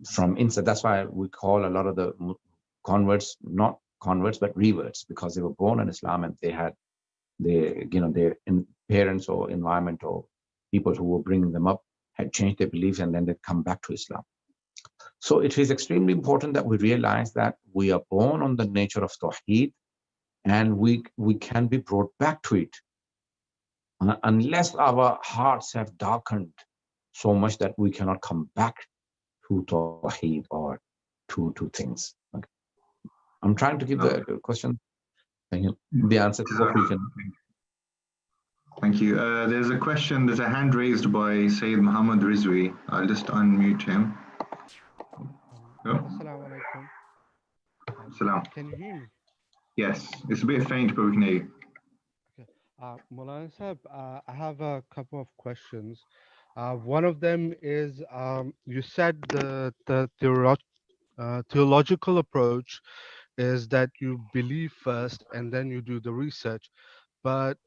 from inside. That's why we call a lot of the converts not converts but reverts, because they were born in Islam and they had their parents or environment or people who were bringing them up had changed their beliefs, and then they come back to Islam. So it is extremely important that we realize that we are born on the nature of Tawheed, and we can be brought back to it unless our hearts have darkened so much that we cannot come back to Tawheed or to things. Okay. I'm trying to give the question, the answer to what we can. Thank you. There's a question, there's a hand raised by Sayyid Muhammad Rizvi. I'll just unmute him. Assalamu alaikum. Salam. Can you hear me? Yes, it's a bit faint, but we can hear you. Okay. Maulana Sahib, I have a couple of questions. One of them is, you said the theological approach is that you believe first and then you do the research. But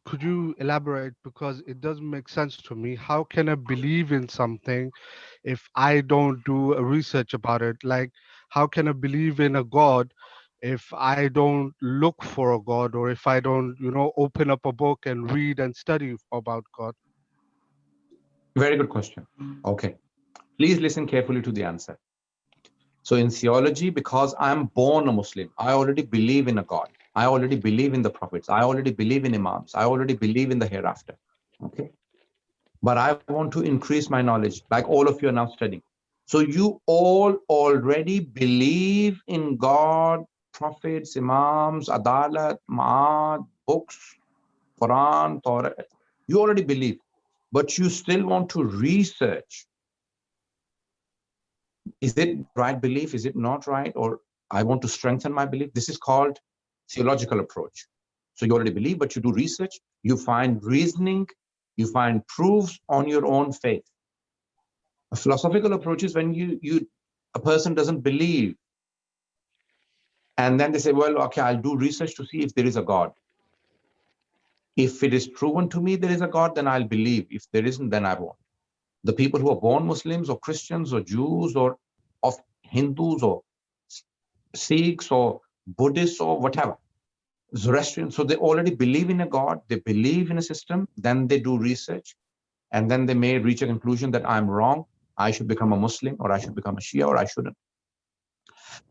could you elaborate? Because it doesn't make sense to me. How can I believe in something if I don't do a research about it? Like, how can I believe in a God if I don't look for a God, or if I don't, open up a book and read and study about God? Very good question. Okay. Please listen carefully to the answer. So in theology, because I'm born a Muslim, I already believe in a God. I already believe in the prophets. I already believe in imams. I already believe in the hereafter. Okay. But I want to increase my knowledge, like all of you are now studying. So you all already believe in God, prophets, imams, adalat, ma'ad, books, Quran, Torah. You already believe, but you still want to research. Is it right belief? Is it not right? Or I want to strengthen my belief. This is called theological approach. So you already believe, but you do research. You find reasoning. You find proofs on your own faith. A philosophical approach is when a person doesn't believe, and then they say, well, okay, I'll do research to see if there is a God. If it is proven to me there is a God, then I'll believe. If there isn't, then I won't. The people who are born Muslims or Christians or Jews or of Hindus or Sikhs or Buddhists or whatever, Zoroastrian, so they already believe in a God, they believe in a system, then they do research, and then they may reach a conclusion that I'm wrong, I should become a Muslim, or I should become a Shia, or I shouldn't.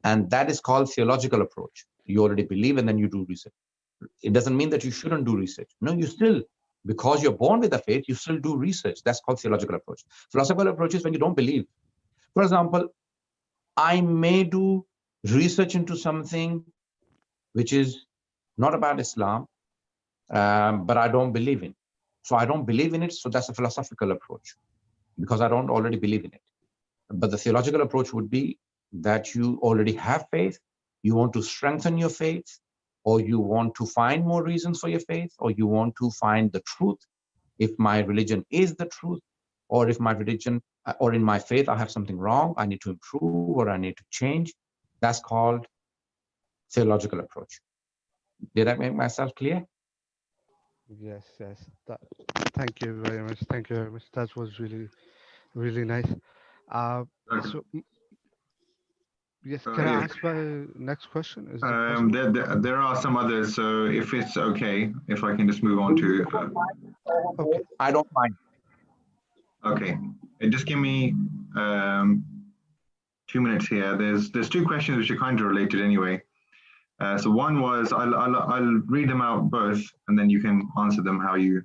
And that is called theological approach. You already believe and then you do research. It doesn't mean that you shouldn't do research. No, you still, because you're born with a faith, you still do research. That's called theological approach. Philosophical approach is when you don't believe. For example, I may do research into something which is not about Islam, but I don't believe in. So I don't believe in it, so that's a philosophical approach, because I don't already believe in it. But the theological approach would be that you already have faith, you want to strengthen your faith, or you want to find more reasons for your faith, or you want to find the truth. If my religion is the truth, or if my religion or in my faith I have something wrong, I need to improve or I need to change. That's called theological approach. Did I make myself clear? Yes, yes. Thank you very much. Thank you very much. That was really, really nice. So, yes, can I Yeah. ask my next question? Is it possible? There are some others, so if it's okay, if I can just move on to. Okay. I don't mind. Okay, and just give me 2 minutes here. There's two questions which are kind of related anyway. So one was I'll read them out both, and then you can answer them how you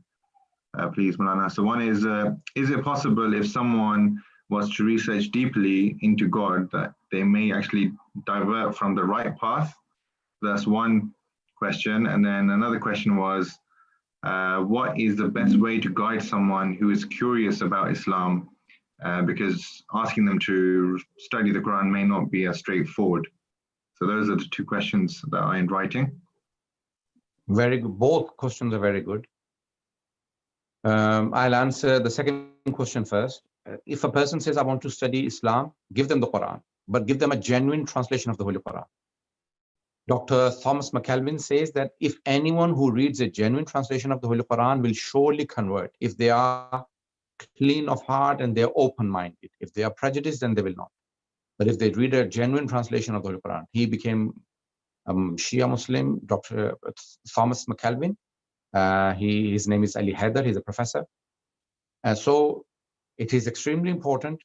please, Maulana. So one is it possible if someone was to research deeply into God that they may actually divert from the right path? That's one question. And then another question was, what is the best way to guide someone who is curious about Islam? Because asking them to study the Quran may not be as straightforward. So those are the two questions that are in writing. Very good. Both questions are very good. I'll answer the second question first. If a person says, I want to study Islam, give them the Quran, but give them a genuine translation of the Holy Quran. Dr. Thomas McKelvin says that if anyone who reads a genuine translation of the Holy Quran will surely convert if they are clean of heart and they're open-minded. If they are prejudiced, then they will not. But if they read a genuine translation of the Holy Quran, he became Shia Muslim, Dr. Thomas McKelvin. His name is Ali Haider. He's a professor. And so it is extremely important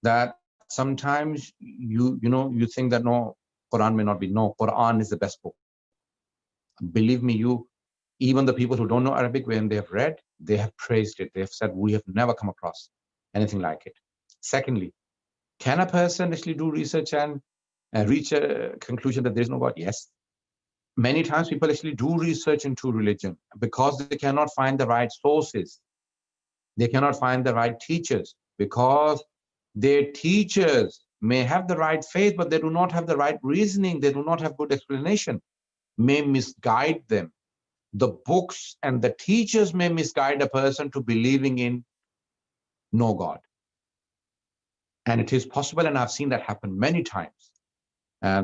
that sometimes you think that no, Quran may not be. No, Quran is the best book. Believe me, even the people who don't know Arabic, when they have read, they have praised it. They have said, we have never come across anything like it. Secondly, can a person actually do research and reach a conclusion that there is no God? Yes. Many times people actually do research into religion because they cannot find the right sources. They cannot find the right teachers because their teachers may have the right faith, but they do not have the right reasoning. They do not have good explanation, may misguide them. The books and the teachers may misguide a person to believing in no God. And it is possible, and I've seen that happen many times.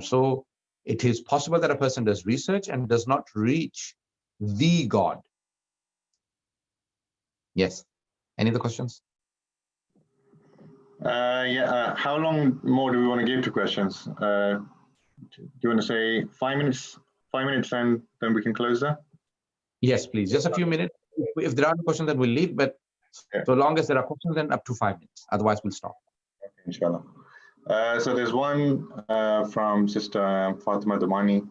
So it is possible that a person does research and does not reach the God. Yes. Any other questions? How long more do we want to give to questions? Do you want to say 5 minutes? 5 minutes, and then we can close that? Yes, please. Just a few minutes. If there are no questions, then we'll leave. But so long as there are questions, then up to 5 minutes. Otherwise, we'll stop. Okay, inshallah. So there's one from Sister Fatima Damani,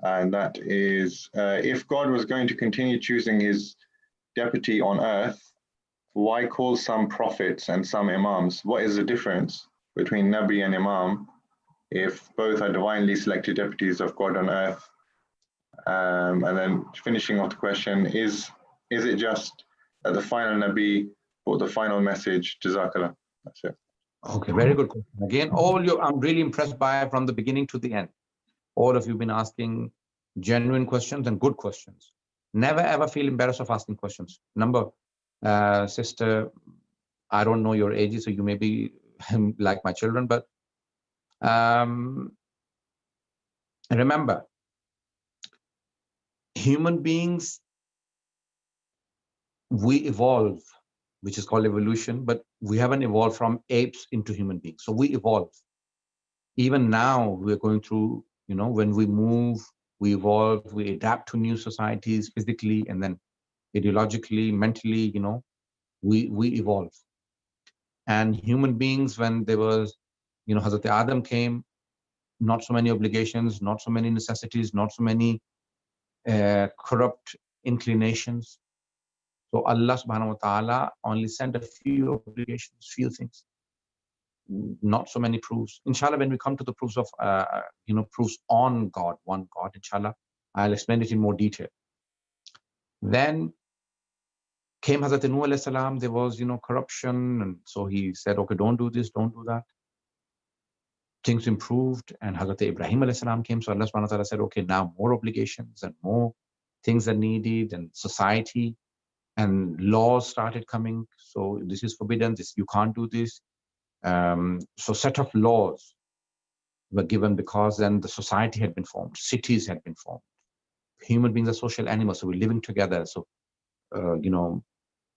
and that is, if God was going to continue choosing his deputy on earth, why call some prophets and some imams? What is the difference between Nabi and Imam if both are divinely selected deputies of God on earth? And then finishing off the question, is it just that the final Nabi brought the final message? Jazakallah. That's it. Okay, very good question. Again, I'm really impressed by from the beginning to the end. All of you have been asking genuine questions and good questions. Never ever feel embarrassed of asking questions. Sister, I don't know your age, so you may be like my children, but remember, human beings, we evolve, which is called evolution, but we haven't evolved from apes into human beings. So we evolve. Even now, we're going through, when we move, we evolve, we adapt to new societies physically, and then ideologically, mentally, we evolve. And human beings, when there was, Hazrat Adam came, not so many obligations, not so many necessities, not so many corrupt inclinations. So Allah subhanahu wa ta'ala only sent a few obligations, few things, not so many proofs. Inshallah, when we come to the proofs of, proofs on God, one God, inshallah, I'll explain it in more detail. Then came Hazrat Nuh alayhi salam, there was, corruption. And so he said, okay, don't do this, don't do that. Things improved. And Hazrat Ibrahim alayhi salam came. So Allah subhanahu wa ta'ala said, okay, now more obligations and more things are needed, and society and laws started coming. So this is forbidden, this, you can't do this. So set of laws were given because then the society had been formed, cities had been formed. Human beings are social animals, so we're living together. So, mahram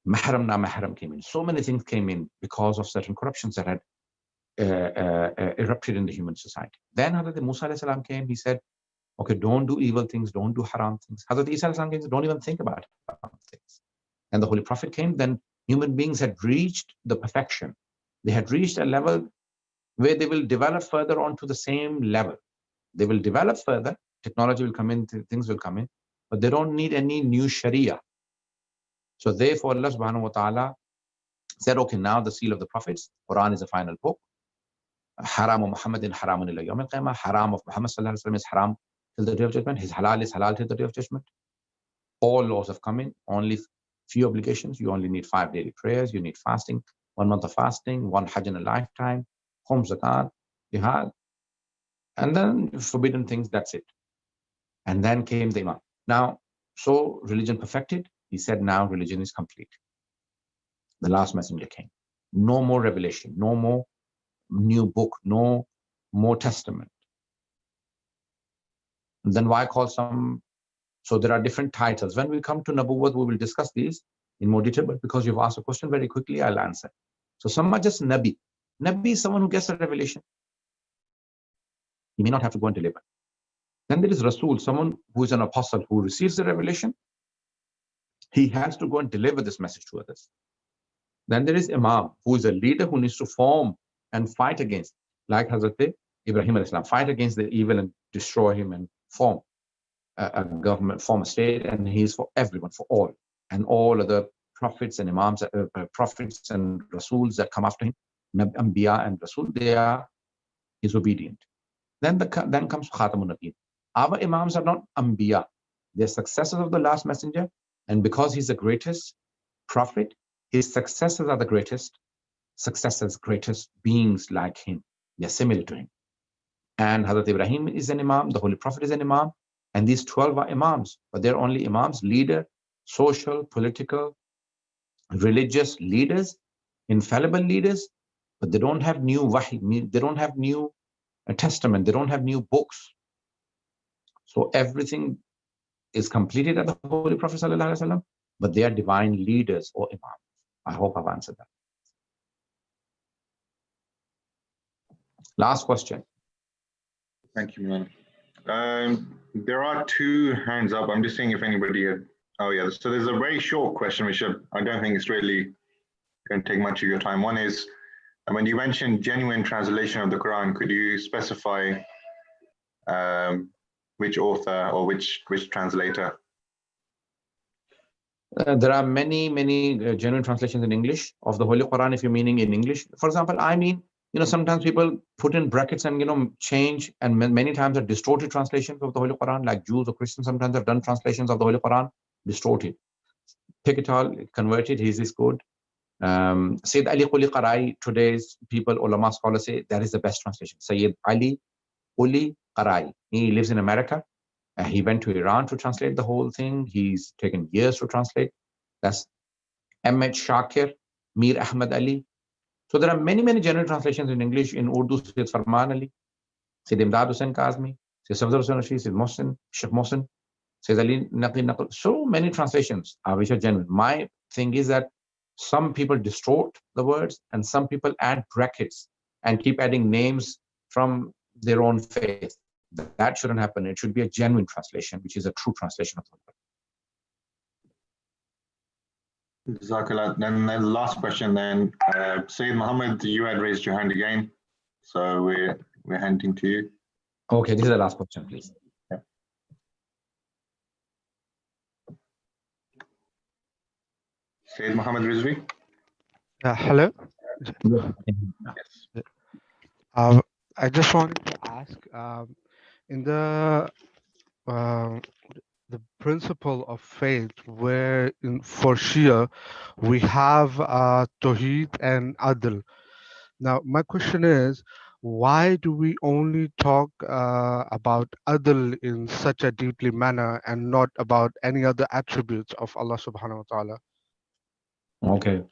na mahram came in. So many things came in because of certain corruptions that had erupted in the human society. Then Hazrat Musa alayhi salam came, he said, okay, don't do evil things, don't do haram things. Hazrat Isa alayhi salam came, don't even think about haram things. And the Holy Prophet came, then human beings had reached the perfection. They had reached a level where they will develop further onto the same level. They will develop further, technology will come in, things will come in, but they don't need any new Sharia. So therefore Allah subhanahu wa ta'ala said, okay, now the seal of the prophets, Quran is the final book. Haram of Muhammadin haramun ila yawm al-qiyamah. Haram of Muhammad sallallahu alaihi wasallam is haram till the day of judgment. His halal is halal till the day of judgment. All laws have come in, only few obligations. You only need 5 daily prayers, you need fasting, 1 month of fasting, 1 Hajj in a lifetime, Khum, Zakat, Jihad, and then forbidden things, that's it. And then came the Imam. Now, so religion perfected, he said now religion is complete. The last messenger came. No more revelation, no more new book, no more testament. And then why call some? So there are different titles. When we come to Nabuwwat, we will discuss these in more detail, but because you've asked a question very quickly, I'll answer. So some are just Nabi. Nabi is someone who gets a revelation. He may not have to go and deliver. Then there is Rasul, someone who is an apostle who receives the revelation. He has to go and deliver this message to others. Then there is Imam, who is a leader who needs to form and fight against, like Hazrat Ibrahim alayhi salam, fight against the evil and destroy him and form a government, form a state, and he is for everyone, for all. And all of the prophets and Imams, prophets and Rasuls that come after him, Anbiya and Rasul, they are his obedient. Then comes Khatamun Nabiyyin. Our Imams are not Anbiya. They're successors of the last messenger. And because he's the greatest prophet, his successors are the greatest successors, greatest beings like him. They're similar to him. And Hazrat Ibrahim is an Imam, the Holy Prophet is an Imam, and these 12 are Imams, but they're only Imams, leader, social, political, religious leaders, infallible leaders, but they don't have new wahi, they don't have new testament, they don't have new books. So everything is completed at the Holy Prophet ﷺ, but they are divine leaders or Imams. I hope I've answered that. Last question. Thank you, Maulana. There are two hands up. I'm just seeing if anybody had. Oh, yeah. So there's a very short question, which I don't think it's really going to take much of your time. One is, when you mentioned genuine translation of the Quran, could you specify which author or which translator? There are many genuine translations in English of the Holy Quran, if you're meaning in English. For example, I mean, sometimes people put in brackets and, change, and many times are distorted translations of the Holy Quran, like Jews or Christians sometimes have done translations of the Holy Quran, distorted. Pick it all, convert it, his is good. Sayyid Ali Quli Qarai, today's people, ulama scholars say that is the best translation. Sayyid Ali Quli Qarai. He lives in America. He went to Iran to translate the whole thing. He's taken years to translate. That's Ahmed Shakir, Mir Ahmed Ali. So there are many genuine translations in English. In Urdu, Sayyid Farman Ali, Sayyid Imdad Hussain Kazmi, Sayyid Safdar Hussain Rashid, Sayyid Mohsin, Sheikh Mohsin, Sayyid Ali Naqi Naql. So many translations which are genuine. My thing is that some people distort the words and some people add brackets and keep adding names from their own faith. That shouldn't happen. It should be a genuine translation, which is a true translation of the Quran. Jazakallah. Then the last question then, Sayyid Muhammad, you had raised your hand again. So we're handing to you. Okay, this is the last question, please. Yeah. Sayyid Muhammad Rizvi. Hello. Yes. I just wanted to ask, in the principle of faith, where for Shia we have Tawheed and Adl. Now, my question is, why do we only talk about Adl in such a deeply manner and not about any other attributes of Allah subhanahu wa ta'ala? Okay.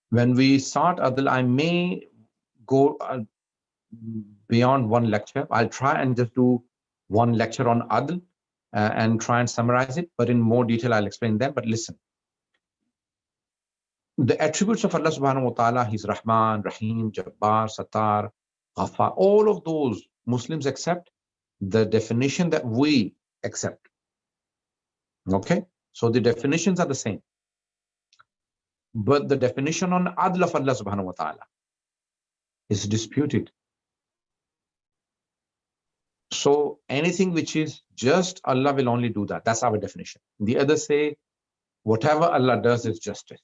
When we start Adl, I may go beyond one lecture. I'll try and just do one lecture on Adl and try and summarize it, but in more detail, I'll explain them. But listen, the attributes of Allah subhanahu wa ta'ala, He's Rahman, Rahim, Jabbar, Sattar, Ghaffar, all of those Muslims accept the definition that we accept. Okay? So the definitions are the same. But the definition on Adl of Allah subhanahu wa ta'ala is disputed. So anything which is just, Allah will only do that. That's our definition. The others say, whatever Allah does is justice.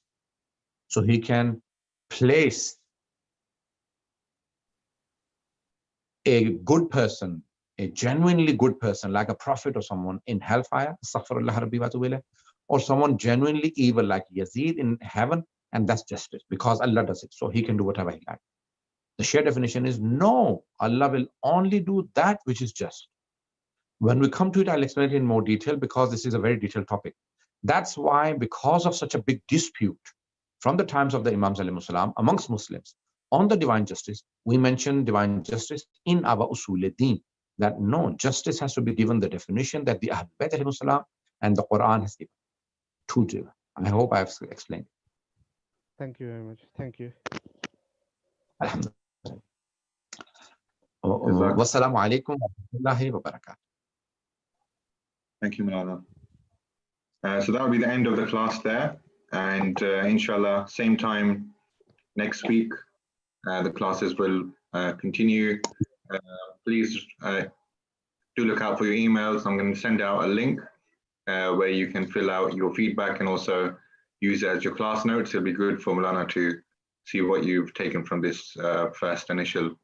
So He can place a good person, a genuinely good person, like a prophet or someone in hellfire, or someone genuinely evil like Yazid in heaven, and that's justice because Allah does it. So He can do whatever He likes. The shared definition is no, Allah will only do that which is just. When we come to it, I'll explain it in more detail because this is a very detailed topic. That's why, because of such a big dispute from the times of the Imams alayhi salam amongst Muslims on the divine justice, we mention divine justice in our usul al-din, that no, justice has to be given the definition that the Ahlul Bayt alayhi salam and the Quran has given. To do. I hope I've explained. Thank you very much. Thank you. Alhamdulillah. Wassalamu alaikum wa rahmatullahi wa barakatuh. Thank you, Maulana. So that will be the end of the class there. And inshallah, same time next week, the classes will continue. Please do look out for your emails. I'm going to send out a link where you can fill out your feedback and also use it as your class notes. It'll be good for Maulana to see what you've taken from this first initial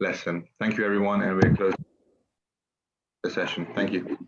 lesson. Thank you, everyone, and we're closing the session. Thank you.